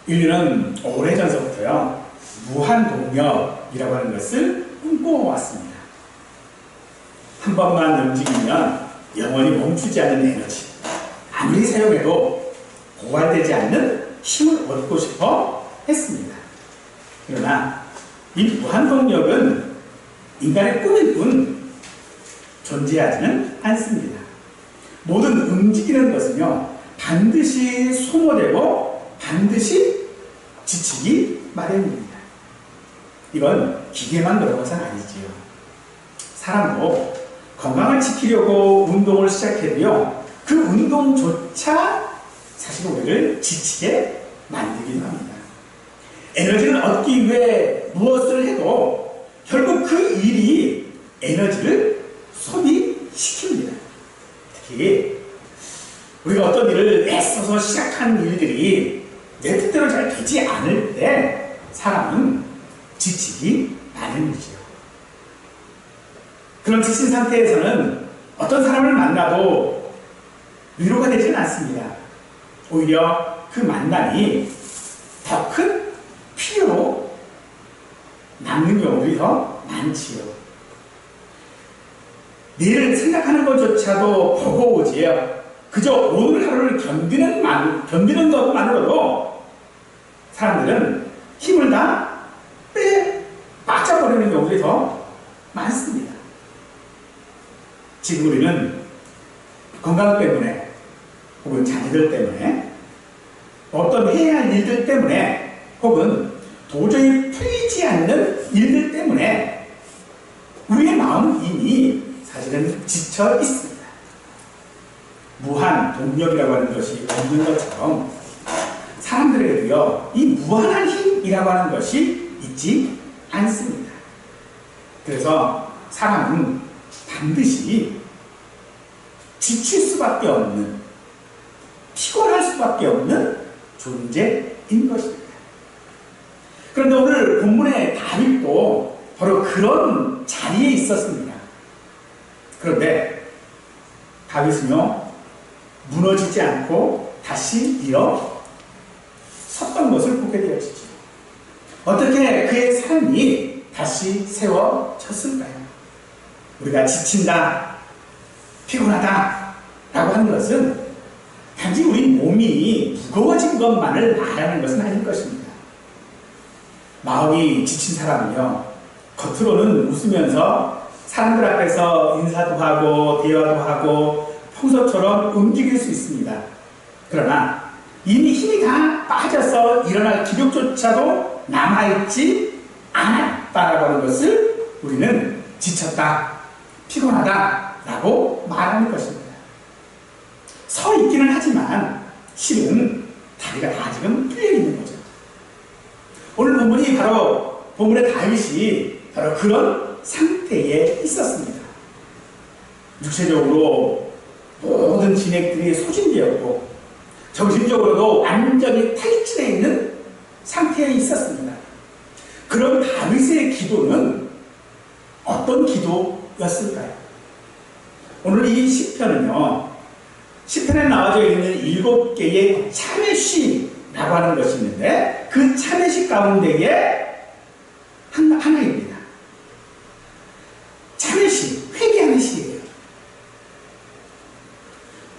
인류는 오래전서부터요, 무한동력이라고 하는 것을 꿈꿔왔습니다. 한 번만 움직이면 영원히 멈추지 않는 에너지, 아무리 사용해도 고갈되지 않는 힘을 얻고 싶어 했습니다. 그러나 이 무한동력은 인간의 꿈일 뿐 존재하지는 않습니다. 모든 움직이는 것은요, 반드시 소모되고 반드시 지치기 마련입니다. 이건 기계만 그런 것은 아니지요. 사람도 건강을 지키려고 운동을 시작해도요, 그 운동조차 사실 우리를 지치게 만들기도 합니다. 에너지를 얻기 위해 무엇을 해도 결국 그 일이 에너지를 소비시킵니다. 특히 우리가 어떤 일을 애써서 시작한 일들이 내 뜻대로 잘 되지 않을 때 사람은 지치기 마련이지요. 그런 지친 상태에서는 어떤 사람을 만나도 위로가 되지는 않습니다. 오히려 그 만남이 더 큰 피로로 남는 경우들이 더 많지요. 내일을 생각하는 것조차도 버거워지요. 그저 오늘 하루를 견디는 것만으로도 사람들은 힘을 다 빠져버리는 경우들이 더 많습니다. 지금 우리는 건강 때문에 혹은 자녀들 때문에 어떤 해야 할 일들 때문에 혹은 도저히 풀리지 않는 일들 때문에 우리의 마음은 이미 사실은 지쳐 있습니다. 무한 동력이라고 하는 것이 없는 것처럼 사람들에게도요, 이 무한한 힘이라고 하는 것이 있지 않습니다. 그래서 사람은 반드시 지칠 수밖에 없는, 피곤할 수밖에 없는 존재인 것입니다. 그런데 오늘 본문의 다윗도 바로 그런 자리에 있었습니다. 그런데 다윗은요, 무너지지 않고 다시 일어 섰던 것을 보게 되어지죠. 어떻게 그의 삶이 다시 세워졌을까요? 우리가 지친다, 피곤하다 라고 하는 것은 단지 우리 몸이 무거워진 것만을 말하는 것은 아닐 것입니다. 마음이 지친 사람은요, 겉으로는 웃으면서 사람들 앞에서 인사도 하고 대화도 하고 평소처럼 움직일 수 있습니다. 그러나 이미 힘이 다 빠져서 일어날 기력조차도 남아있지 않았다라고 하는 것을 우리는 지쳤다, 피곤하다 라고 말하는 것입니다. 서 있기는 하지만 실은 다리가 다 지금 풀려 있는 거죠. 오늘 본문이 바로 본문의 다윗이 바로 그런 상태에 있었습니다. 육체적으로 모든 진액들이 소진되었고 정신적으로도 완전히 탈진해 있는 상태에 있었습니다. 그런 다윗의 기도는 어떤 기도였을까요? 오늘 이 시편은요, 시편에 나와져 있는 7개의 참회시라고 하는 것이 있는데 그 참회시 가운데에 하나입니다. 참회시, 회개하는 시예요.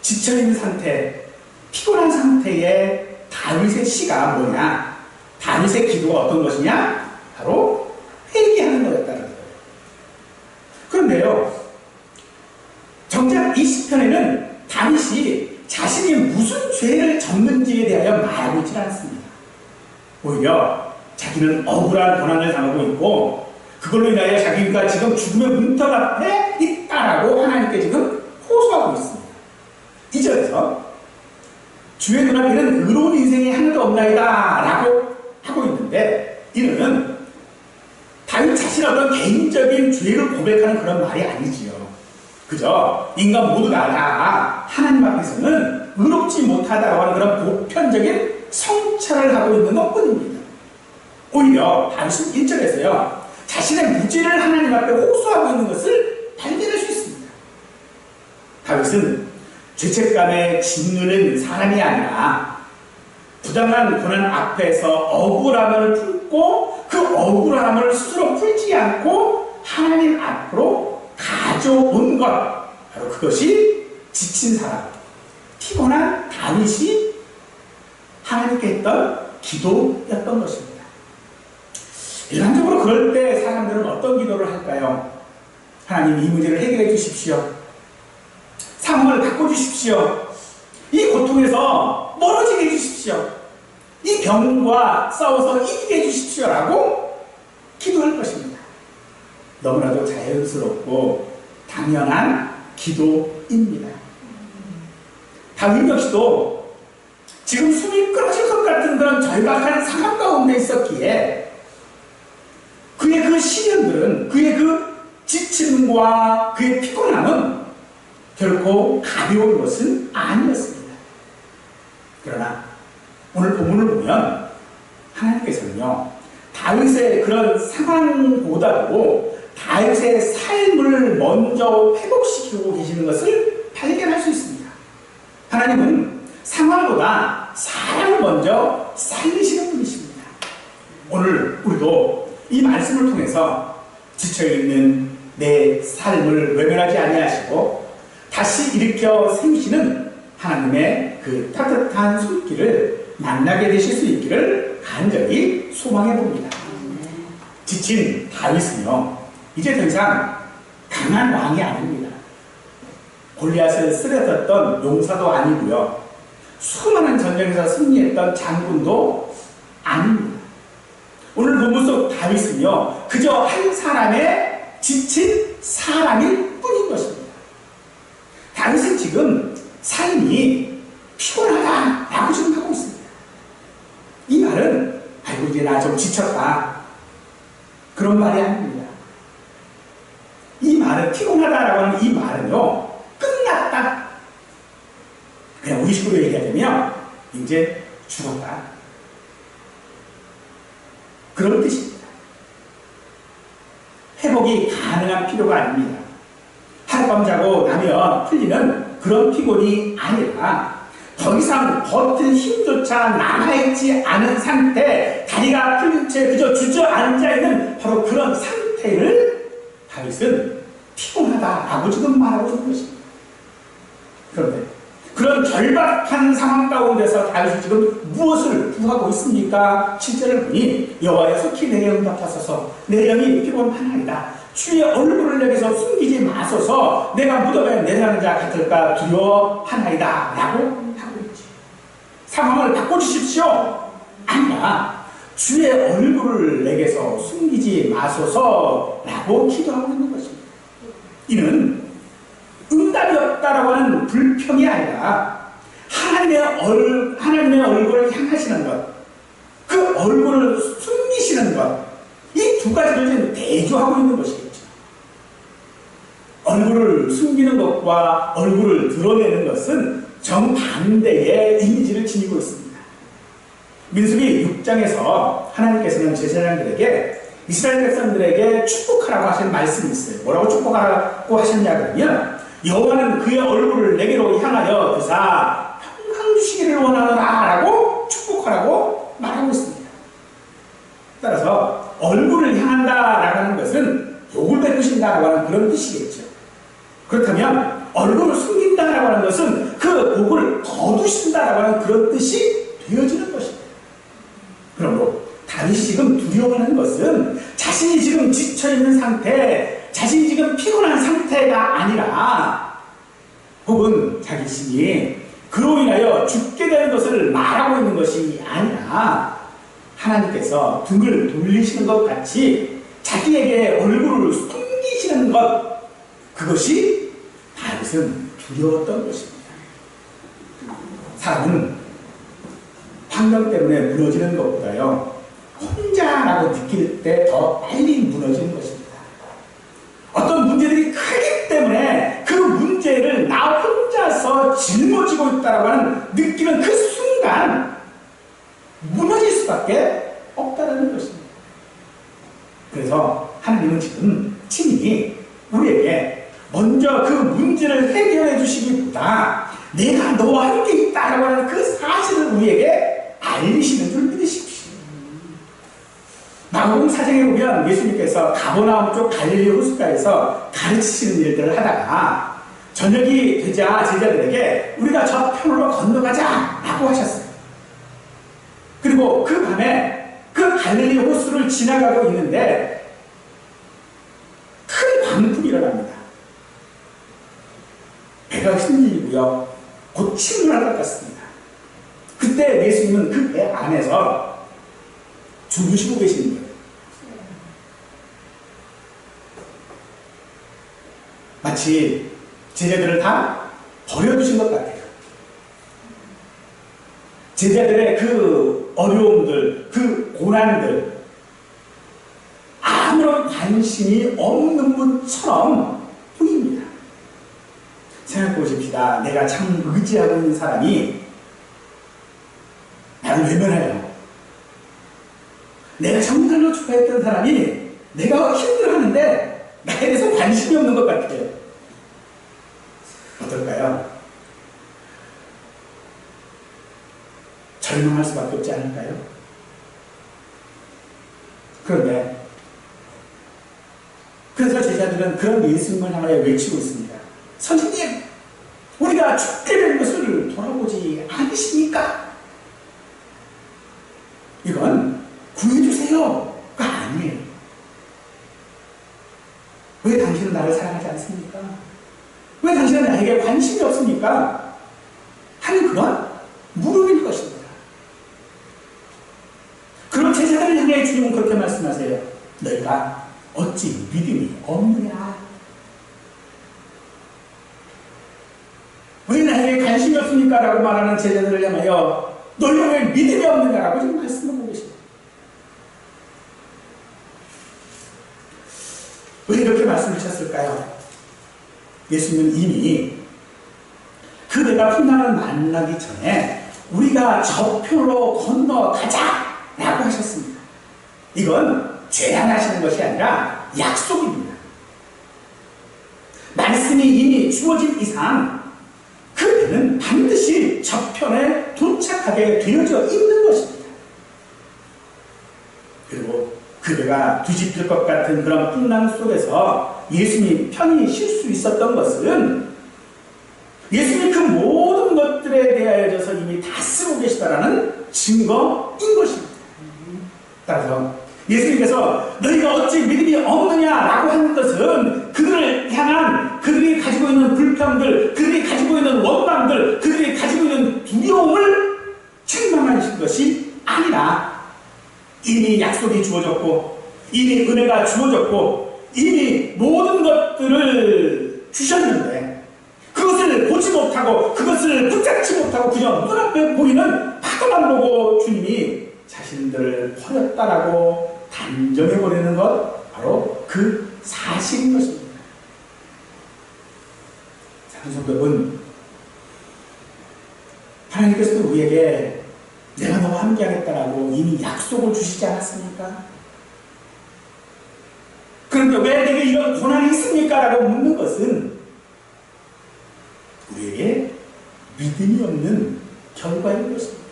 지쳐있는 상태, 피곤한 상태의 다윗의 시가 뭐냐? 다윗의 기도가 어떤 것이냐? 바로 회개하는 거였다는 거예요. 그런데요, 정작 이 시편에는 다윗이 자신이 무슨 죄를 졌는지에 대하여 말하고 있지 않습니다. 오히려 자기는 억울한 고난을 당하고 있고 그걸로 인하여 자기가 지금 죽음의 문턱 앞에 있다라고 하나님께 지금 호소하고 있습니다. 2절에서 주의 눈앞에는 의로운 인생이 하나도 없나이다 라고 하고 있는데, 이는 다윗 자신의 어떤 개인적인 죄를 고백하는 그런 말이 아니지요. 그저 인간 모두가 다 하나님 앞에서는 의롭지 못하다고 하는 그런 보편적인 성찰을 하고 있는 것뿐입니다. 오히려 다윗은 1절에서요, 자신의 무죄를 하나님 앞에 호소하고 있는 것을 발견할 수 있습니다. 다윗은 죄책감에 짓누는 사람이 아니라 부당한 고난 앞에서 억울함을 품고 그 억울함을 스스로 풀지 않고 하나님 앞으로 가져온 것, 바로 그것이 지친 사람, 피곤한 다윗이 하나님께 했던 기도였던 것입니다. 일반적으로 그럴 때 사람들은 어떤 기도를 할까요? 하나님, 이 문제를 해결해 주십시오. 상황을 바꿔주십시오. 이 고통에서 멀어지게 해주십시오. 이 병과 싸워서 이기게 해주십시오. 라고 기도할 것입니다. 너무나도 자연스럽고 당연한 기도입니다. 다윗 역시도 지금 숨이 끊어질 것 같은 그런 절박한 상황 가운데 있었기에 그의 그 시련들은, 그의 그 지침과 그의 피곤함은 결코 가벼운 것은 아니었습니다. 그러나 오늘 본문을 보면 하나님께서는요, 다윗의 그런 상황보다도 다윗의 삶을 먼저 회복시키고 계시는 것을 발견할 수 있습니다. 하나님은 상황보다 사람을 먼저 살리시는 분이십니다. 오늘 우리도 이 말씀을 통해서 지쳐있는 내 삶을 외면하지 아니하시고 다시 일으켜 세우시는 하나님의 그 따뜻한 손길을 만나게 되실 수 있기를 간절히 소망해 봅니다. 지친 다윗은요, 이제 더 이상 강한 왕이 아닙니다. 골리앗을 쓰러졌던 용사도 아니고요, 수많은 전쟁에서 승리했던 장군도 아닙니다. 오늘 본문 속 다윗은요, 그저 한 사람의 지친 사람일 뿐인 것입니다. 다윗은 지금 삶이 피곤하다라고 지금 하고 있습니다. 이 말은 아이고 이제 나 좀 지쳤다, 그런 말이 아닙니다. 이 말은, 피곤하다라고 하는 이 말은요, 끝났다, 그냥 우리 식으로 얘기하자면 이제 죽었다, 그런 뜻입니다. 회복이 가능한 필요가 아닙니다. 하룻밤 자고 나면 풀리는 그런 피곤이 아니라 더 이상 버틸 힘조차 남아있지 않은 상태, 다리가 풀린 채 그저 주저앉아 있는 바로 그런 상태를 다윗은 피곤하다라고 지금 말하고 있는 것입니다. 그런데 그런 절박한 상황 가운데서 다윗이 지금 무엇을 구하고 있습니까? 7절을 보니 여호와여 속히 내게 응답하소서, 내 영이 피곤하나이다. 주의 얼굴을 내게서 숨기지 마소서, 내가 무덤에 내려가는 자 같을까 두려워하나이다 라고 하고 있지. 상황을 바꿔주십시오 아니라 주의 얼굴을 내게서 숨기지 마소서 라고 기도하고 있는 것입니다. 이는 응답이 없다라고 하는 불평이 아니라 하나님의 얼굴을 향하시는 것, 그 얼굴을 숨기시는 것, 이 두 가지를 지금 대조하고 있는 것이겠죠. 얼굴을 숨기는 것과 얼굴을 드러내는 것은 정반대의 이미지를 지니고 있습니다. 민수기 6장에서 하나님께서는 제사장들에게, 이스라엘 백성들에게 축복하라고 하신 말씀이 있어요. 뭐라고 축복하라고 하셨냐 그러면, 여호와는 그의 얼굴을 내게로 향하여 그사 평강 주시기를 원하노라 라고 축복하라고 말하고 있습니다. 따라서 얼굴을 향한다라고 하는 것은 복을 베푸신다라고 하는 그런 뜻이겠죠. 그렇다면 얼굴을 숨긴다라고 하는 것은 그 복을 거두신다라고 하는 그런 뜻이 되어지는 것입니다. 그러므로 다윗이 지금 두려워하는 것은 자신이 지금 지쳐있는 상태, 자신이 지금 피곤한 상태가 아니라, 혹은 자기 신이 그로 인하여 죽게 되는 것을 말하고 있는 것이 아니라 하나님께서 등을 돌리시는 것 같이 자기에게 얼굴을 숨기시는 것, 그것이 다윗은 두려웠던 것입니다. 사람은 환경 때문에 무너지는 것보다요, 혼자라고 느낄 때 더 빨리 무너지는 것입니다. 어떤 문제들이 크기 때문에 그 문제를 나 혼자서 짊어지고 있다고 하는 느끼는 그 순간 무너질 수밖에 없다는 것입니다. 그래서 하나님은 지금 친히 우리에게 먼저 그 문제를 해결해 주시기보다 내가 너와 함께 있다라고 하는 그 사실을 우리에게 알리시는 줄 믿으십시오. 마가복음 4장에 보면 예수님께서 가버나움 쪽 갈릴리 호숫가에서 가르치시는 일들을 하다가 저녁이 되자 제자들에게 우리가 저 편으로 건너가자 라고 하셨어요. 그리고 그 밤에 그 갈릴리 호수를 지나가고 있는데 큰 광풍이 일어납니다. 배가 흔들리고요. 곧 침몰할 것 같습니다. 그때 예수님은 그 배 안에서 주무시고 계시는 거예요. 마치 제자들을 다 버려두신 것 같아요. 제자들의 그 어려움들, 그 고난들, 아무런 관심이 없는 분처럼 보입니다. 생각해 보십시다. 내가 참 의지하고 있는 사람이 나를 외면해요. 내가 정말로 좋아했던 사람이 내가 힘들어하는데 나에 대해서 관심이 없는 것 같아요. 어떨까요? 절망할 수밖에 없지 않을까요? 그런데 그래서 제자들은 그런 예수님을 향하여 외치고 있습니다. 선생님, 우리가 죽게 된 것을 돌아보지 않으십니까? 이건 구해주세요가 아니에요. 왜 당신은 나를 사랑하지 않습니까? 왜 당신은 나에게 관심이 없습니까? 하는 그런 물음일 것입니다. 그런 제자들을 향해 주님은 그렇게 말씀하세요. 너희가 어찌 믿음이 없느냐? 왜 나에게 관심이 없습니까? 라고 말하는 제자들을 향하여 너희가 왜 믿음이 없느냐라고 지금 말씀하고 계십니다. 왜 이렇게 말씀하셨을까요? 예수님은 이미 그 배가 풍랑을 만나기 전에 우리가 저편으로 건너가자 라고 하셨습니다. 이건 제안하시는 것이 아니라 약속입니다. 말씀이 이미 주어진 이상 그 배는 반드시 저편에 도착하게 되어져 있는 것입니다. 그리고 그 배가 뒤집힐 것 같은 그런 풍랑 속에서 예수님이 편히 쉴 수 있었던 것은 예수님이 그 모든 것들에 대하여서 이미 다 쓰고 계시다라는 증거인 것입니다. 따라서 예수님께서 너희가 어찌 믿음이 없느냐라고 하는 것은 그들을 향한 그들이 가지고 있는 불평들, 그들이 가지고 있는 원망들, 그들이 가지고 있는 두려움을 책망하신 것이 아니라 이미 약속이 주어졌고 이미 은혜가 주어졌고 이미 모든 것들을 주셨는데 그것을 보지 못하고 그것을 붙잡지 못하고 그냥 눈앞에 보이는 파도만 보고 주님이 자신들을 버렸다라고 단정해버리는 것 바로 그 사실인 것입니다. 사랑하는 성도 여러분, 하나님께서도 우리에게 내가 너와 함께하겠다라고 이미 약속을 주시지 않았습니까? 그런데 왜 내게 이런 고난이 있습니까? 라고 묻는 것은 우리에게 믿음이 없는 결과인 것입니다.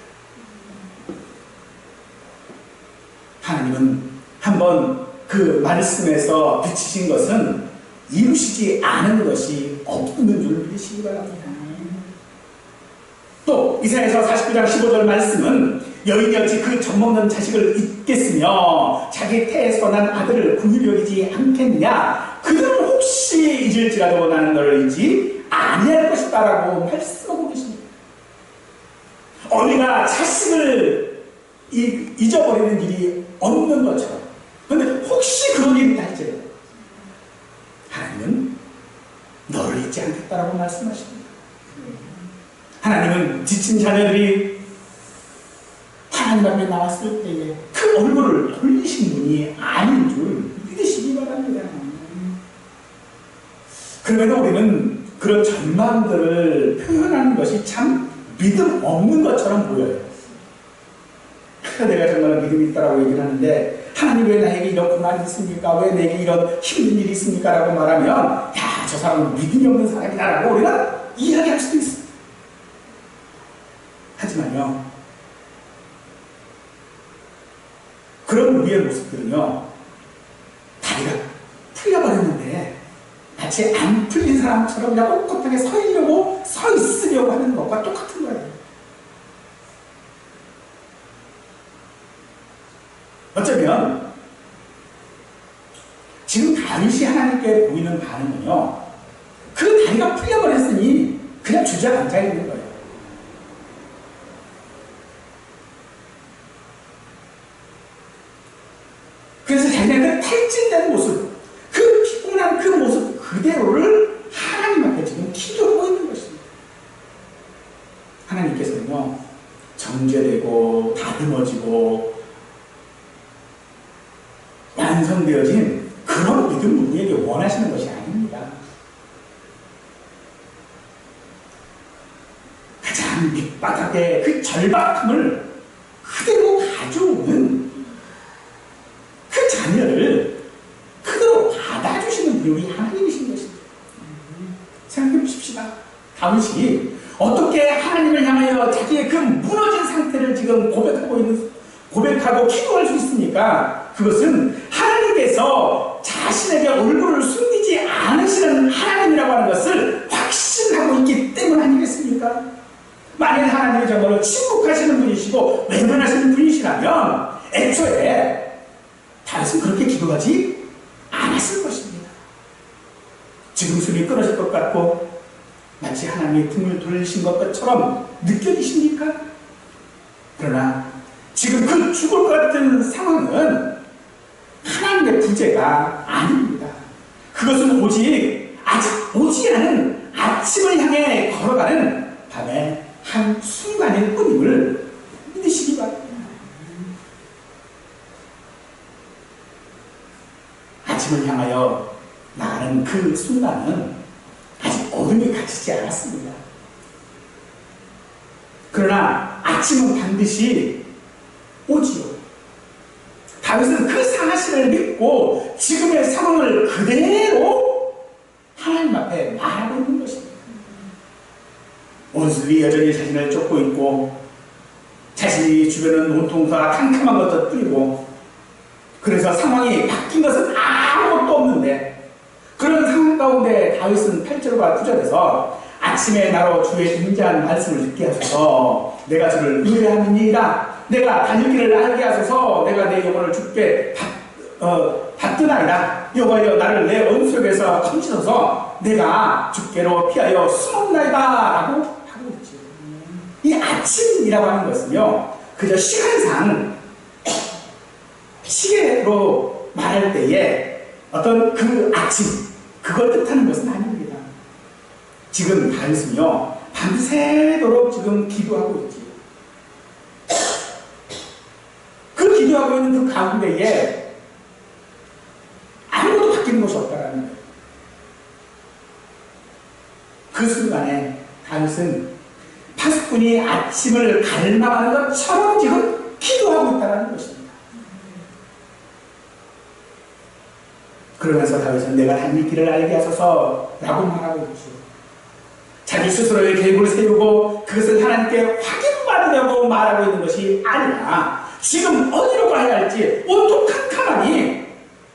하나님은 한번 그 말씀에서 비치신 것은 이루시지 않은 것이 없는 줄 믿으시기 바랍니다. 또 이사야서 49장 15절 말씀은 여인이 어찌 그 젖먹는 자식을 잊겠으며 자기 태에서 난 아들을 긍휼히 여기지 않겠느냐? 그들은 혹시 잊을지라도 나는 너를 잊지 아니할 것이다 라고 말씀하고 계십니다. 어미가 자식을 잊어버리는 일이 없는 것처럼, 그런데 혹시 그런 일이 있다 할지라도 하나님은 너를 잊지 않겠다라고 말씀하십니다. 하나님은 지친 자녀들이 하나님 앞에 나왔을 때에 그 얼굴을 돌리신 분이 아닌 줄 믿으시기 바랍니다. 그러면 우리는 그런 전망들을 표현하는 것이 참 믿음 없는 것처럼 보여요. 내가 정말 믿음이 있다라고 얘기를 하는데 하나님 왜 나에게 이런 고난이 있습니까? 왜 내게 이런 힘든 일이 있습니까? 라고 말하면 야, 저 사람은 믿음이 없는 사람이다 라고 우리가 이야기할 수도 있습니다. 하지만요, 그런 우리의 모습들은요, 다리가 풀려버렸는데 마치 안 풀린 사람처럼 그냥 꼿꼿하게 서 있으려고 하는 것과 똑같은 거예요. 어쩌면 지금 다윗이 하나님께 보이는 반응은요, 그 다리가 풀려버렸으니 그냥 주저앉아 있는 거예요. 그래서 자기네 그 탈진된 모습, 그 피곤한 그 모습 그대로를 하나님 앞에 지금 기도하고 있는 것입니다. 하나님께서는요, 정죄되고 다듬어지고 완성되어진 그런 믿음 우리에게 원하시는 것이 아닙니다. 가장 밑바닥의 그 절박함을 그대로 가져오는 그 자녀를 그대로 받아주시는 분이 우리 하나님이신 것입니다. 생각해 보십시다. 다윗이 어떻게 하나님을 향하여 자기의 그 무너진 상태를 지금 고백하고 기도할 수 있습니까? 그것은 하나님께서 자신에게 얼굴을 숨기지 않으시는 하나님이라고 하는 것을 확신하고 있기 때문 아니겠습니까? 만일 하나님이 정말로 침묵하시는 분이시고 외면하시는 분이시라면 애초에 다윗은 그렇게 기도하지 않았을 것입니다. 지금 숨이 끊어질 것 같고 마치 하나님이 등을 돌리신 것처럼 느껴지십니까? 그러나 지금 그 죽을 것 같은 상황은 하나님의 부재가 아닙니다. 그것은 오직 아직 오지 않은 아침을 향해 걸어가는 밤의 한 순간일 뿐임을 믿으시기 바랍니다. 아침을 향하여 나가는 그 순간은 아직 어둠이 갇히지 않았습니다. 그러나 아침은 반드시 오지요. 다윗은 그 사실을 믿고 지금의 상황을 그대로 하나님 앞에 말하고 있는 것입니다. 원수들이 여전히 자신을 쫓고 있고 자신이 주변은 온통 다 캄캄한 것들 뿐이고 그래서 상황이 바뀐 것은 아무것도 없는데 그런 상황 가운데 다윗은 8절과 9절에서 아침에 나로 주의 인자한 말씀을 듣게 하소서 내가 주를 의뢰함이니이다 내가 다닐 길을 알게 하소서 내가 내 영혼을 주께 받드나이다 여호와여 나를 내 언속에서 건지소서 내가 주께로 피하여 숨었나이다 라고 하고 있죠. 이 아침이라고 하는 것은요 그저 시간상 시계로 말할 때에 어떤 그 아침 그걸 뜻하는 것은 아닙니다. 지금 다윗은요 밤새도록 지금 기도하고 있지. 그 기도하고 있는 그 가운데에 아무것도 바뀌는 것이 없다라는 거예요. 그 순간에 다윗은 파수꾼이 아침을 갈망하는 것처럼 지금 기도하고 있다는 것입니다. 그러면서 다윗은 내가 다닐 길을 알게 하소서 라고 말하고 있죠. 자기 스스로의 계획을 세우고 그것을 하나님께 확인받으려고 말하고 있는 것이 아니라 지금 어디로 가야 할지 온통 캄캄하니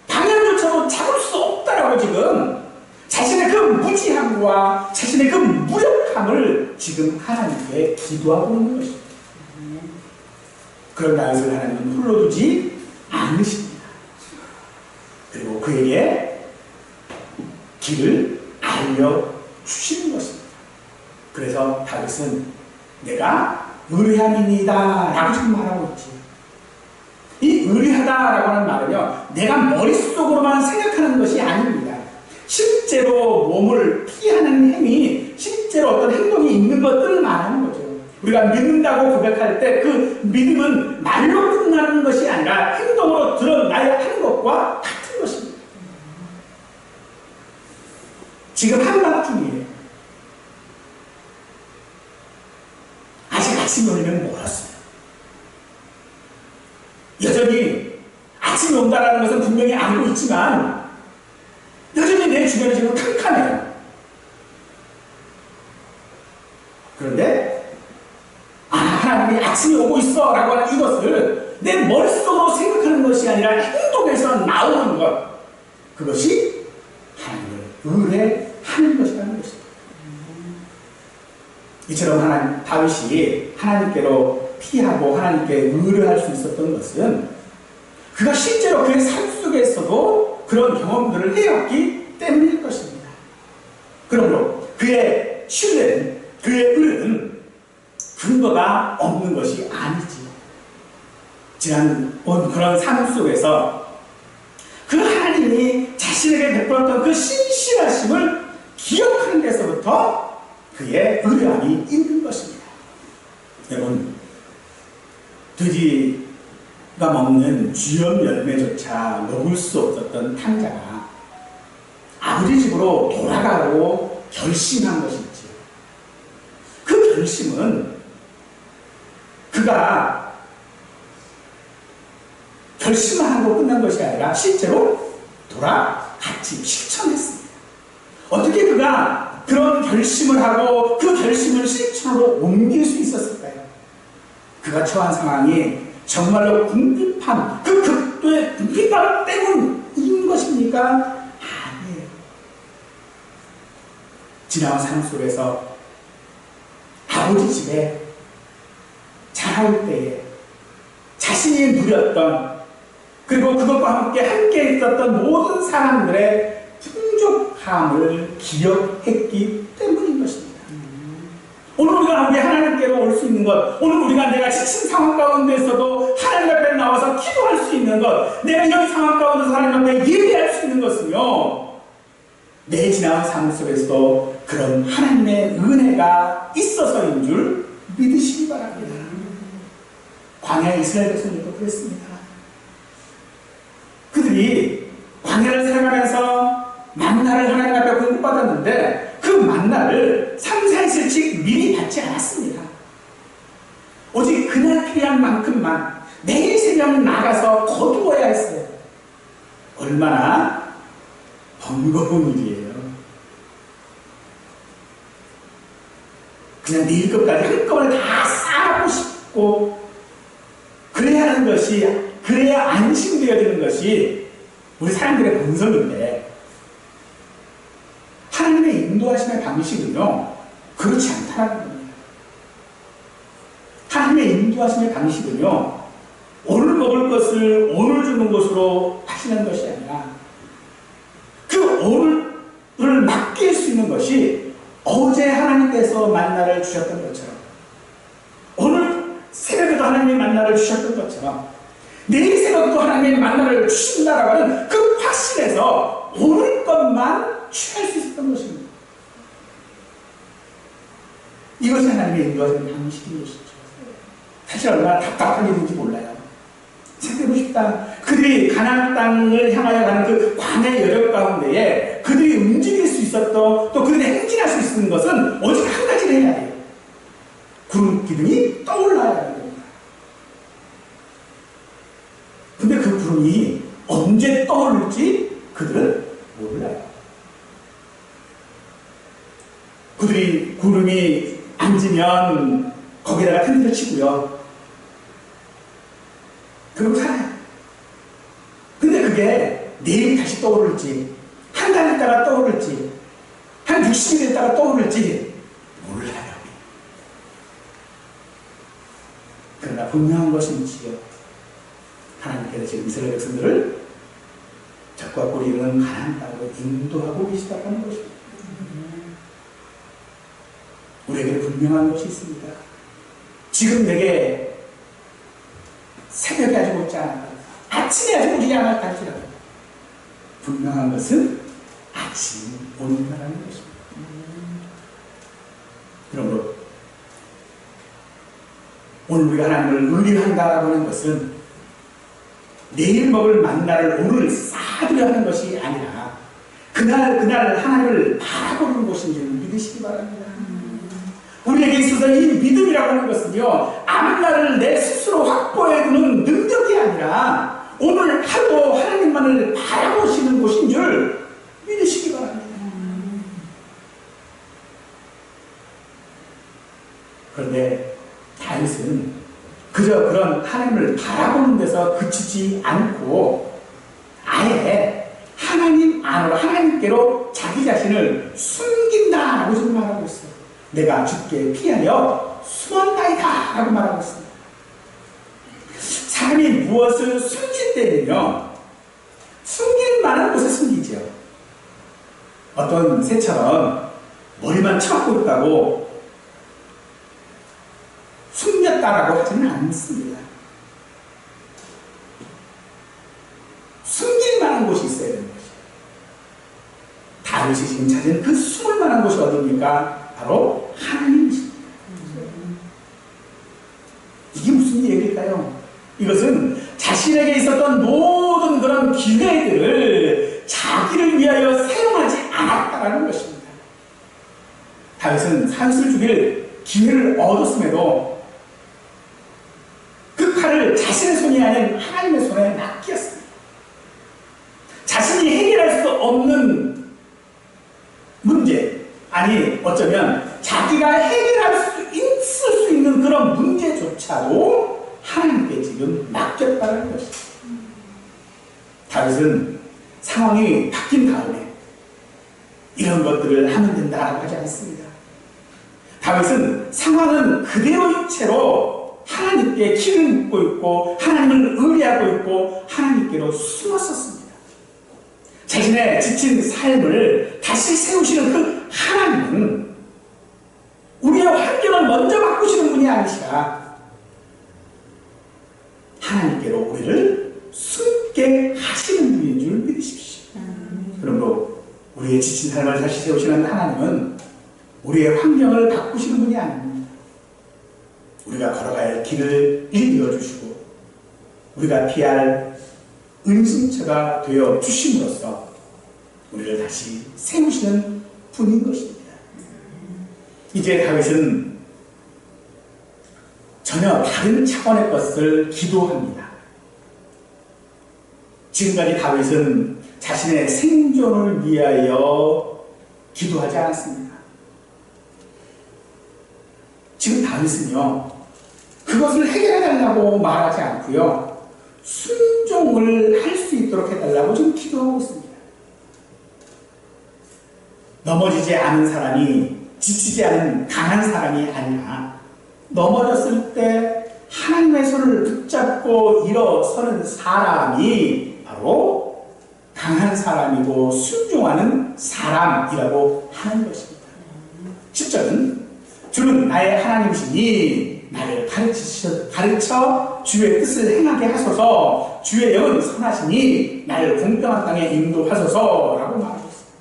방향조차도 잡을 수 없다라고 지금 자신의 그 무지함과 자신의 그 무력함을 지금 하나님께 기도하고 있는 것입니다. 그런 다윗을 하나님은 홀로두지 않으십니다. 그리고 그에게 길을 알려주시는 것입니다. 그래서 다윗은 내가 의뢰함이니이다 라고 지금 말하고 있지. 이 의뢰하다라고 하는 말은요 내가 머릿속으로만 생각하는 것이 아닙니다. 실제로 몸을 피하는 행위 실제로 어떤 행동이 있는 것들을 말하는 거죠. 우리가 믿는다고 고백할 때 그 믿음은 말로 끝나는 것이 아니라 행동으로 드러나야 하는 것과 같은 것입니다. 지금 한밤중이에요. 아직 아침이 오면 멀었어요. 여전히 아침이 온다는 것은 분명히 알고 있지만 여전히 내 주변이 지금 캄캄해요. 그런데 하나님이 아침이 오고 있어 라고 하는 이것을 내 머릿속으로 생각하는 것이 아니라 행동에서 나오는 것, 그것이 하나님을 의뢰하는 것이라는 것입니다. 이처럼 다윗이 하나님께로 피하고 하나님께 의뢰할 수 있었던 것은 그가 실제로 그의 삶 속에서도 그런 경험들을 해왔기 때문일 것입니다. 그러므로 그의 신뢰는, 그의 의뢰는 근거가 없는 것이 아니지요. 지난 그런 삶 속에서 그 하나님이 자신에게 베풀었던 그 신실하심을 기억하는 데서부터 그의 의뢰함이 있는 것입니다. 여러분, 돼지가 먹는 쥐염 열매조차 먹을 수 없었던 탕자가 아버지 집으로 돌아가고 결심한 것이지요. 그 결심은 그가 결심만 하고 끝난 것이 아니라 실제로 돌아갔지, 실천했습니다. 어떻게 그가 그런 결심을 하고 그 결심을 실천으로 옮길 수 있었을까요? 그가 처한 상황이 정말로 궁핍함, 그 극도의 궁핍함 때문인 것입니까? 아니에요. 지나온 삶 속에서 아버지 집에 자랄 때에 자신이 누렸던, 그리고 그것과 함께 있었던 모든 사람들의 풍족함을 기억했기 때문인 것입니다. 오늘 우리가 함께 하나님께로 올 수 있는 것, 오늘 우리가 내가 지친 상황 가운데서도 하나님 앞에 나와서 기도할 수 있는 것, 내가 이런 상황 가운데서 하나님 앞에 예배할 수 있는 것은요, 내 지나온 삶 속에서도 그런 하나님의 은혜가 있어서인 줄 믿으시기 바랍니다. 광야 이스라엘 백성들도 그랬습니다. 그들이 광야를 살아가면서 만나를 하나님 앞에 공급받았는데 그 만나를 3, 4일씩 미리 받지 않았습니다. 오직 그날 필요한 만큼만 매일 새벽 나가서 거두어야 했어요. 얼마나 번거로운 일이에요. 그냥 내일 것까지 한꺼번에 다 쌓고 싶고 그래야 하는 것이, 그래야 안심되어지는 것이 우리 사람들의 본성인데, 하나님의 인도하심의 방식은요, 그렇지 않다는 겁니다. 하나님의 인도하심의 방식은요, 오늘 먹을 것을 오늘 주는 것으로 하시는 것이 아니라 그 오늘을 맡길 수 있는 것이 어제 하나님께서 만나를 주셨던 것처럼, 오늘 새벽에도 하나님의 만나를 주셨던 것처럼, 내일 새벽도 하나님의 만나를 주신다라고 하는 그 확신에서 오늘 것만 취할 수 있었던 것입니다. 이것이 하나님의 인도하시는 방식인 것이죠. 사실 얼마나 답답한 일인지 몰라요. 생각해보고 싶다. 그들이 가나안 땅을 향하여 가는 그 광야의 여력 가운데에 그들이 움직일 수 있었던, 또 그들이 행진할 수 있는 것은 오직 한 가지를 해야 해요. 구름 기둥이 떠올라야 하는 겁니다. 근데 그 구름이 언제 떠오를지 그들은 몰라요. 그들이 구름이 앉으면 거기다가 텐트를 치고요, 그러고 살아요. 근데 그게 내일 다시 떠오를지, 한 달 있다가 떠오를지, 한 60일 있다가 떠오를지 몰라요. 그러나 분명한 것인지요, 하나님께서 지금 이스라엘 백성들을 적과 꿀이 이르는 가나안 땅으로 인도하고 계시다는 것입니다. 우리에게 분명한 것이 있습니다. 지금 내게 새벽에 아직 오지 않았다, 아침에 아직 오지 않았다 할지라도 분명한 것은 아침이 온다는 것입니다. 그러므로 오늘 우리가 하나님을 의뢰한다라고 하는 것은 내일 먹을 만나를 오늘 쌓으려 하는 것이 아니라 그날 하나님을 바라보는 것인 줄 믿으시기 바랍니다. 우리에게 있어서 이 믿음이라고 하는 것은요, 앞날을 내 스스로 확보해두는 능력이 아니라 오늘 하루 하나님만을 바라보시는 곳인 줄 믿으시기 바랍니다. 그런데 다윗은 그저 그런 하나님을 바라보는 데서 그치지 않고 아예 하나님 안으로, 하나님께로 자기 자신을 숨긴다라고 지금 말하고 있어요. 내가 주께 피하여 숨었나이다 라고 말하고 있습니다. 사람이 무엇을 숨길 때는요, 숨길 만한 곳에 숨기죠. 어떤 새처럼 머리만 쳐박고 있다고 숨겼다라고 하지는 않습니다. 숨길 만한 곳이 있어야 되는 것이에요. 다윗이 지금 찾은 그 숨을 만한 곳이 어디입니까? 바로 하나님이십니다. 이게 무슨 얘기일까요? 이것은 자신에게 있었던 모든 그런 기회들을 자기를 위하여 사용하지 않았다라는 것입니다. 다윗은 사윗을 죽일 기회를 얻었음에도 그 칼을 자신의 손이 아닌 하나님의 손에 맡겼습니다. 자신이 해결할 수 없는 문제, 아니 어쩌면 자기가 해결할 수 있을 수 있는 그런 문제조차도 하나님께 지금 맡겼다는 것입니다. 다윗은 상황이 바뀐 다음에 이런 것들을 하면 된다라고 하지 않습니다. 다윗은 상황은 그대로인 채로 하나님께 길을 묻고 있고 하나님을 의뢰하고 있고 하나님께로 숨었었습니다. 자신의 지친 삶을 다시 세우시는 그 하나님은 우리의 환경을 먼저 바꾸시는 분이 아니시라 하나님께로 우리를 숨게 하시는 분인 줄 믿으십시오. 그러므로 우리의 지친 삶을 다시 세우시는 하나님은 우리의 환경을 바꾸시는 분이 아닙니다. 우리가 걸어갈 길을 일비워 주시고 우리가 피할 은신처가 되어 주심으로써 우리를 다시 세우시는 분인 것입니다. 이제 다윗은 전혀 다른 차원의 것을 기도합니다. 지금까지 다윗은 자신의 생존을 위하여 기도하지 않았습니다. 지금 다윗은요, 그것을 해결해달라고 말하지 않고요, 순종을 할 수 있도록 해달라고 지금 기도하고 있습니다. 넘어지지 않은 사람이, 지치지 않은 강한 사람이 아니라 넘어졌을 때 하나님의 손을 붙잡고 일어서는 사람이 바로 강한 사람이고 순종하는 사람이라고 하는 것입니다. 10절은 주는 나의 하나님이시니 나를 가르쳐 주의 뜻을 행하게 하소서. 주의 영은 선하시니 나를 공평한 땅에 인도하소서 라고 말하고 있습니다.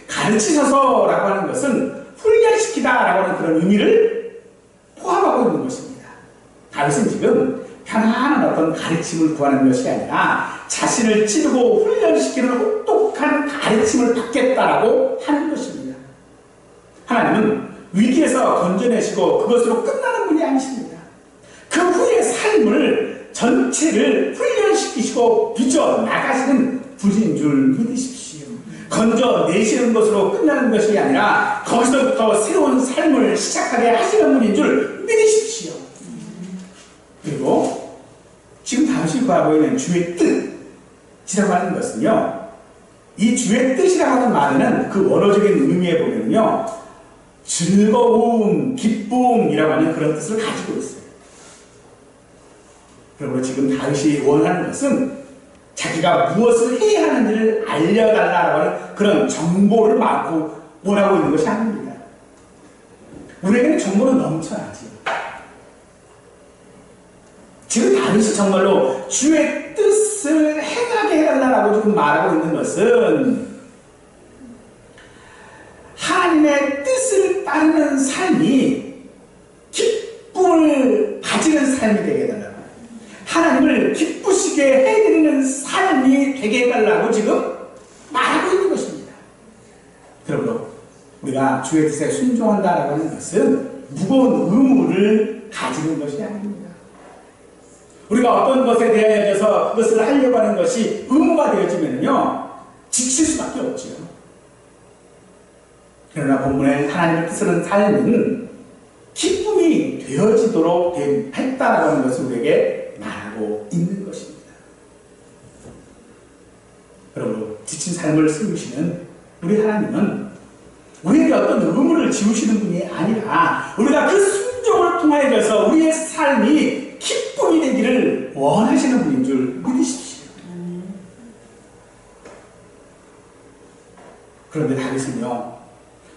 가르치셔서라고 하는 것은 훈련시키다라고 하는 그런 의미를 포함하고 있는 것입니다. 다윗은 지금 편안한 어떤 가르침을 구하는 것이 아니라 자신을 찌르고 훈련시키는 혹독한 가르침을 받겠다라고 하는 것입니다. 하나님은 위기에서 건져내시고 그것으로 끝나는 분이 아니십니다. 그 후의 삶을 전체를 훈련시키시고 빚어나가시는 분인 줄 믿으십시오. 건져내시는 것으로 끝나는 것이 아니라 거기서부터 새로운 삶을 시작하게 하시는 분인 줄 믿으십시오. 그리고 지금 다윗이 구하고 있는 주의 뜻이라고 하는 것은요, 이 주의 뜻이라고 하는 말에는 그 원어적인 의미에 보면요, 즐거움, 기쁨이라고 하는 그런 뜻을 가지고 있어요. 그러므로 지금 다윗이 원하는 것은 자기가 무엇을 해야 하는지를 알려달라고 하는 그런 정보를 원하고 있는 것이 아닙니다. 우리에게는 정보는 넘쳐나지. 지금 다윗이 정말로 주의 뜻을 행하게 해달라고 지금 말하고 있는 것은 하나님의 뜻을 따르는 삶이 기쁨을 가지는 삶이 되게 해달라고, 하나님을 기쁘시게 해드리는 삶이 되게 해달라고 지금 말하고 있는 것입니다. 그러므로 우리가 주의 뜻에 순종한다라고 하는 것은 무거운 의무를 가지는 것이 아닙니다. 우리가 어떤 것에 대하여서 그것을 하려고 하는 것이 의무가 되어지면요, 지칠 수밖에 없죠. 그러나 본문에 하나님을 뜻하는 삶은 기쁨이 되어지도록 했다라고 하는 것을 우리에게 말하고 있는 것입니다. 여러분, 지친 삶을 세우시는 우리 하나님은 우리에게 어떤 의무를 지우시는 분이 아니라 우리가 그 순종을 통하여서 우리의 삶이 기쁨이 되기를 원하시는 분인 줄 믿으십시오. 그런데 다윗은요,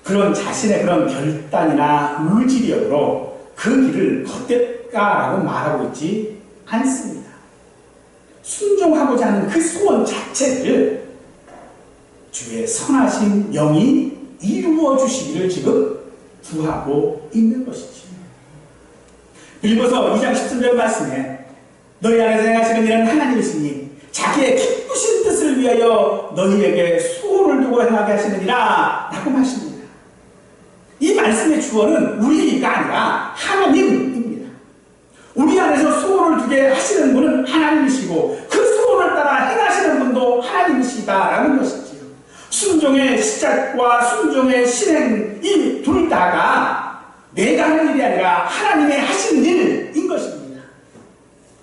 그런 자신의 그런 결단이나 의지력으로 그 길을 걷겠다라고 말하고 있지 않습니다. 순종하고자 하는 그 소원 자체를 주의 선하신 영이 이루어 주시기를 지금 구하고 있는 것이죠. 빌립보서 2장 17절 말씀에 너희 안에서 행하시는 일은 하나님이시니 자기의 기쁘신 뜻을 위하여 너희에게 소원을 두고 행하게 하시느니라 라고 하십니다. 이 말씀의 주어는 우리가 아니라 하나님입니다. 우리 안에서 소원을 두게 하시는 분은 하나님이시고 그 소원을 따라 행하시는 분도 하나님이시다라는 것이지요. 순종의 시작과 순종의 실행, 이 둘 다가 내가 하는 일이 아니라 하나님의 하시는 일인 것입니다.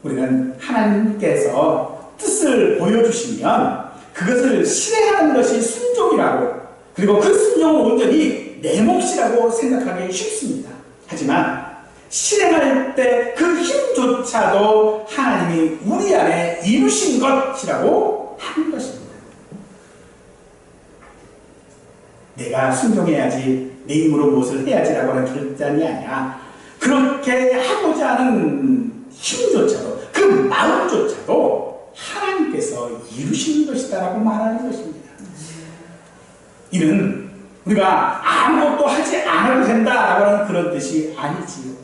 우리는 하나님께서 뜻을 보여주시면 그것을 실행하는 것이 순종이라고, 그리고 그 순종을 온전히 내 몫이라고 생각하기 쉽습니다. 하지만 실행할 때 그 힘조차도 하나님이 우리 안에 이루신 것이라고 하는 것입니다. 내가 순종해야지, 내 힘으로 무엇을 해야지라고 하는 결단이 아니라 그렇게 하고자 하는 힘조차도, 그 마음조차도 하나님께서 이루시는 것이다라고 말하는 것입니다. 이는 우리가 아무것도 하지 않아도 된다라고 하는 그런 뜻이 아니지요.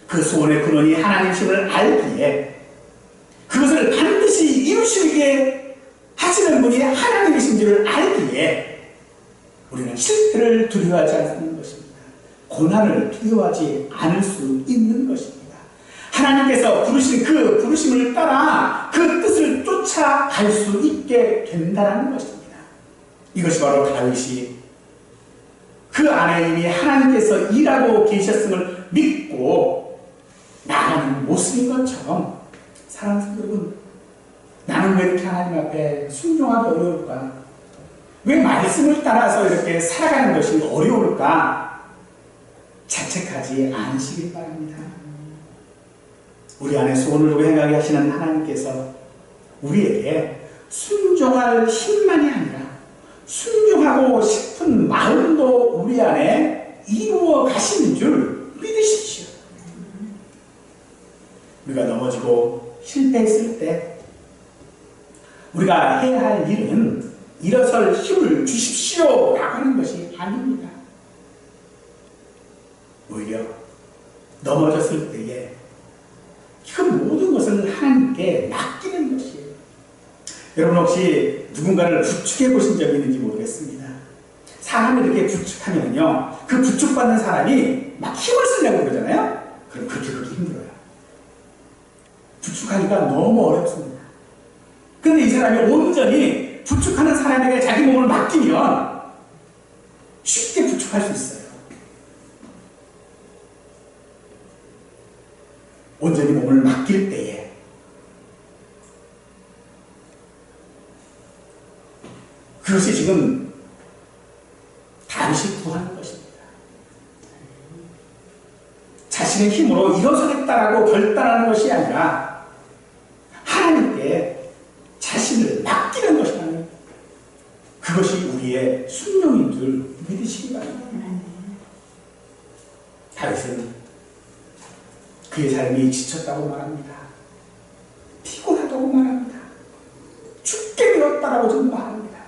그 소원의 근원이 하나님이심을 알기에 그것을 반드시 이루시게 하시는 분이 하나님이신 줄을 알기에 우리는 실패를 두려워하지 않는 것입니다. 고난을 두려워하지 않을 수 있는 것입니다. 하나님께서 부르신 그 부르심을 따라 그 뜻을 쫓아갈 수 있게 된다는 것입니다. 이것이 바로 다윗이 그 안에 이미 하나님께서 일하고 계셨음을 믿고 나가는 모습인 것처럼, 사랑하는 성도 여러분, 나는 왜 이렇게 하나님 앞에 순종하기 어려울까? 왜 말씀을 따라서 이렇게 살아가는 것이 어려울까? 자책하지 않으시길 바랍니다. 우리 안에 소원을 두고 행하게 하시는 하나님께서 우리에게 순종할 힘만이 아니라 순종하고 싶은 마음도 우리 안에 이루어 가시는 줄 믿으십시오. 우리가 넘어지고 실패했을 때 우리가 해야 할 일은 일어설 힘을 주십시오 라고 하는 것이 아닙니다. 오히려 넘어졌을 때에 그 모든 것을 하나님께 맡기는 것이에요. 여러분 혹시 누군가를 부축해 보신 적이 있는지 모르겠습니다. 사람을 이렇게 부축하면요, 그 부축받는 사람이 막 힘을 쓰려고 그러잖아요. 그럼 그렇게 힘들어요. 부축하기가 너무 어렵습니다. 근데 이 사람이 온전히 부축하는 사람에게 자기 몸을 맡기면 쉽게 부축할 수 있어요. 온전히 몸을 맡길 때에 그것이 지금 다윗이 구하는 것입니다. 자신의 힘으로 일어서겠다라고 결단하는 것이 아니라 하나님께 자신을 맡기는 것이라는, 그것이 우리의 순종인 줄 믿으시기 바랍니다. 다윗은 그의 삶이 지쳤다고 말합니다. 피곤하다고 말합니다. 죽게 되었다라고 좀 말합니다.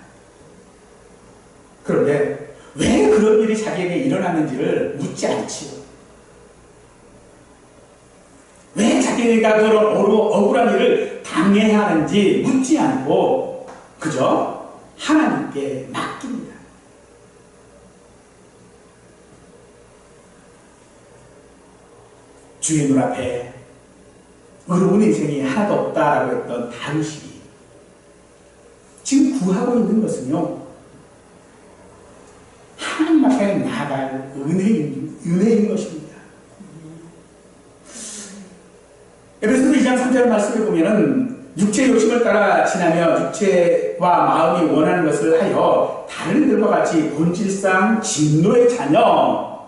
그런데 왜 그런 일이 자기에게 일어나는지를 묻지 않지요. 왜 자기가 그런 억울한 일을 당해야 하는지 묻지 않고 그저 하나님께 맡깁니다. 주의 눈앞에 어려운 인생이 하나도 없다라고 했던 다윗이 지금 구하고 있는 것은요, 하나님 앞에 나아갈 은혜인 것입니다. 2장 3절 말씀을 보면은 육체의 욕심을 따라 지나며 육체와 마음이 원하는 것을 하여 다른 이들과 같이 본질상 진노의 자녀였다라고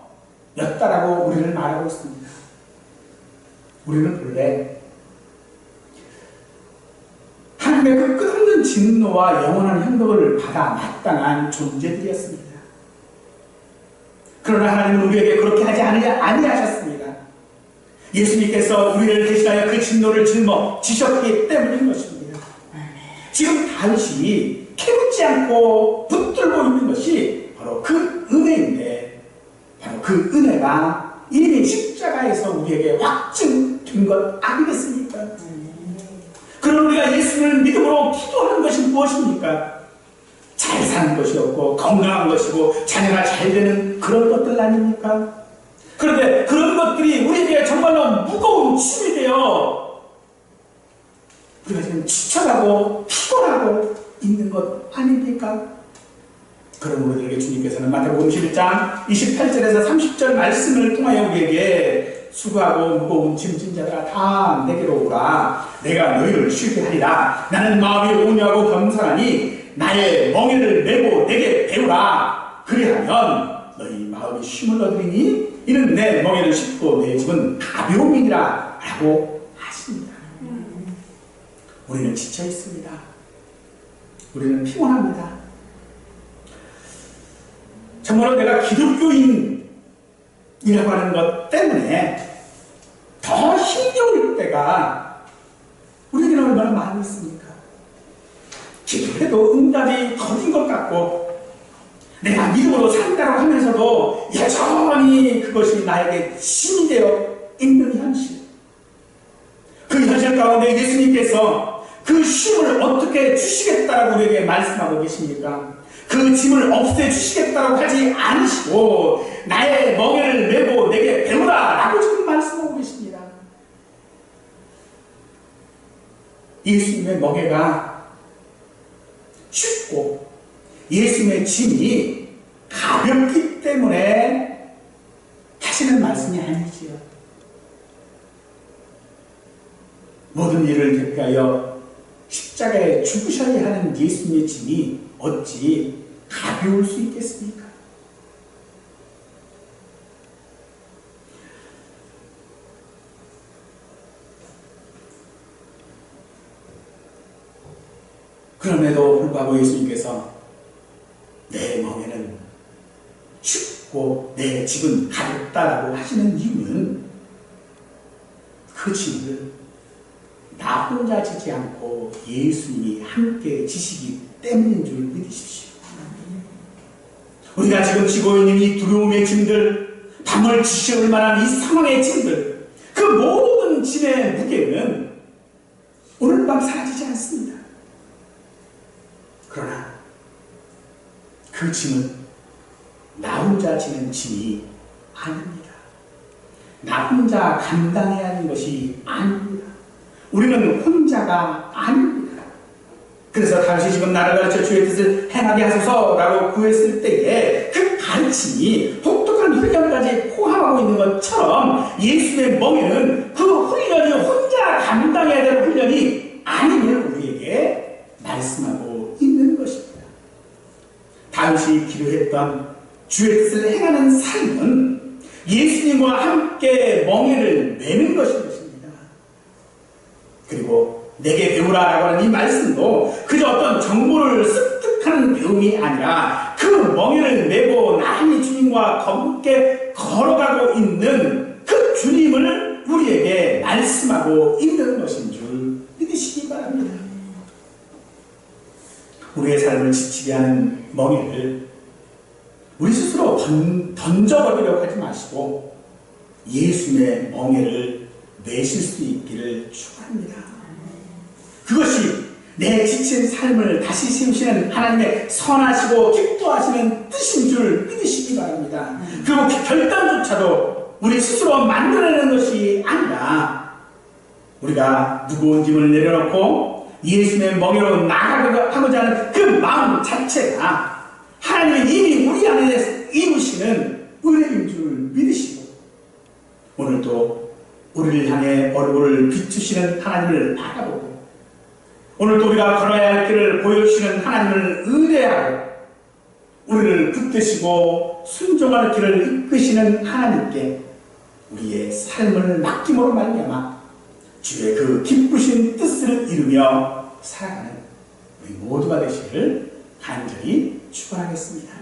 우리를 말하고 있습니다. 우리는 본래 하나님의 그 끝없는 진노와 영원한 형벌을 받아 마땅한 존재들이었습니다. 그러나 하나님은 우리에게 그렇게 하지 아니하셨습니다. 예수님께서 우리를 대신하여 그 진노를 짊어지셨기 때문인 것입니다. 지금 다윗이 캐묻지 않고 붙들고 있는 것이 바로 그 은혜인데, 바로 그 은혜가 이미 십자가에서 우리에게 확증된 것 아니겠습니까? 그럼 우리가 예수를 믿음으로 기도하는 것이 무엇입니까? 잘 사는 것이었고 건강한 것이고 자녀가 잘 되는 그런 것들 아닙니까? 그런데 그런 것들이 우리에게 정말로 무거운 짐이 되어 우리가 지금 지쳐가고 피곤하고 있는 것 아닙니까? 그럼 우리들에게 주님께서는 마태복음 11장 28절에서 30절 말씀을 통하여 우리에게 수고하고 무거운 짐진 자들아 다 내게로 오라. 내가 너희를 쉬게 하리라. 나는 마음이 온유하고 겸손하니 나의 멍에를 메고 내게 배우라. 그리하면 너희 마음이 쉼을 얻으리니 이는 내 멍에를 싣고 내 짐은 가벼움이니라 라고 하십니다. 우리는 지쳐 있습니다. 우리는 피곤합니다. 정말로 내가 기독교인이라고 하는 것 때문에 더 힘겨울 때가 우리에게는 얼마나 많이 있습니까? 기도해도 응답이 더딘 것 같고 내가 믿음으로 산다고 하면서도 여전히 그것이 나에게 힘이 되어 있는 현실. 그 현실 가운데 예수님께서 그 쉼을 어떻게 주시겠다라고 우리에게 말씀하고 계십니까? 그 짐을 없애주시겠다고 하지 않으시고 나의 멍에를 메고 내게 배우라 라고 지금 말씀하고 계십니다. 예수님의 멍에가 쉽고 예수님의 짐이 가볍기 때문에 하시는 말씀이 아니지요. 모든 일을 대표하여 십자가에 죽으셔야 하는 예수님의 짐이 어찌 가벼울 수 있겠습니까? 그럼에도 불구하고 예수님께서 내 멍에는 쉽고 내 짐은 가볍다라고 하시는 이유는 그 짐을 나 혼자 지지 않고 예수님이 함께 지시기 때문인 줄 믿으십시오. 우리가 지금 지고 있는 이 두려움의 짐들, 밤을 지시올 만한 이 상황의 짐들, 그 모든 짐의 무게는 오늘 밤 사라지지 않습니다. 그러나 그 짐은 나 혼자 지는 짐이 아닙니다. 나 혼자 감당해야 하는 것이 아닙니다. 우리는 혼자가 아닙니다. 그래서 다윗이 지금 나를 가르쳐 주의 뜻을 행하게 하소서라고 구했을 때에 그 가르침이 혹독한 훈련까지 포함하고 있는 것처럼 예수의 멍에는 그 훈련이 혼자 감당해야 될 훈련이 아님을 우리에게 말씀하고 있는 것입니다. 다윗이 기도했던 주의 뜻을 행하는 삶은 예수님과 함께 멍에를 메는 것인 것입니다. 그리고 내게 배우라라고 하는 이 말씀도 그저 어떤 정보를 습득하는 배움이 아니라 그 멍에를 메고 나란히 주님과 함께 걸어가고 있는 그 주님을 우리에게 말씀하고 있는 것인 줄 믿으시기 바랍니다. 우리의 삶을 지치게 하는 멍에를 우리 스스로 던져버리려고 하지 마시고 예수님의 멍에를 메실 수 있기를 축원합니다. 그것이 내 지친 삶을 다시 세우시는 하나님의 선하시고 기뻐하시는 뜻인 줄 믿으시기 바랍니다. 그리고 결단조차도 우리 스스로 만들어내는 것이 아니라 우리가 무거운 짐을 내려놓고 예수님의 멍에로 나아가고자 하는 그 마음 자체가 하나님이 이미 우리 안에 이루시는 은혜인 줄 믿으시고 오늘도 우리를 향해 얼굴을 비추시는 하나님을 바라보고 오늘도 우리가 걸어야 할 길을 보여주시는 하나님을 의뢰하고 우리를 붙드시고 순종하는 길을 이끄시는 하나님께 우리의 삶을 맡김으로 말미암아 주의 그 기쁘신 뜻을 이루며 살아가는 우리 모두가 되시기를 간절히 축원하겠습니다.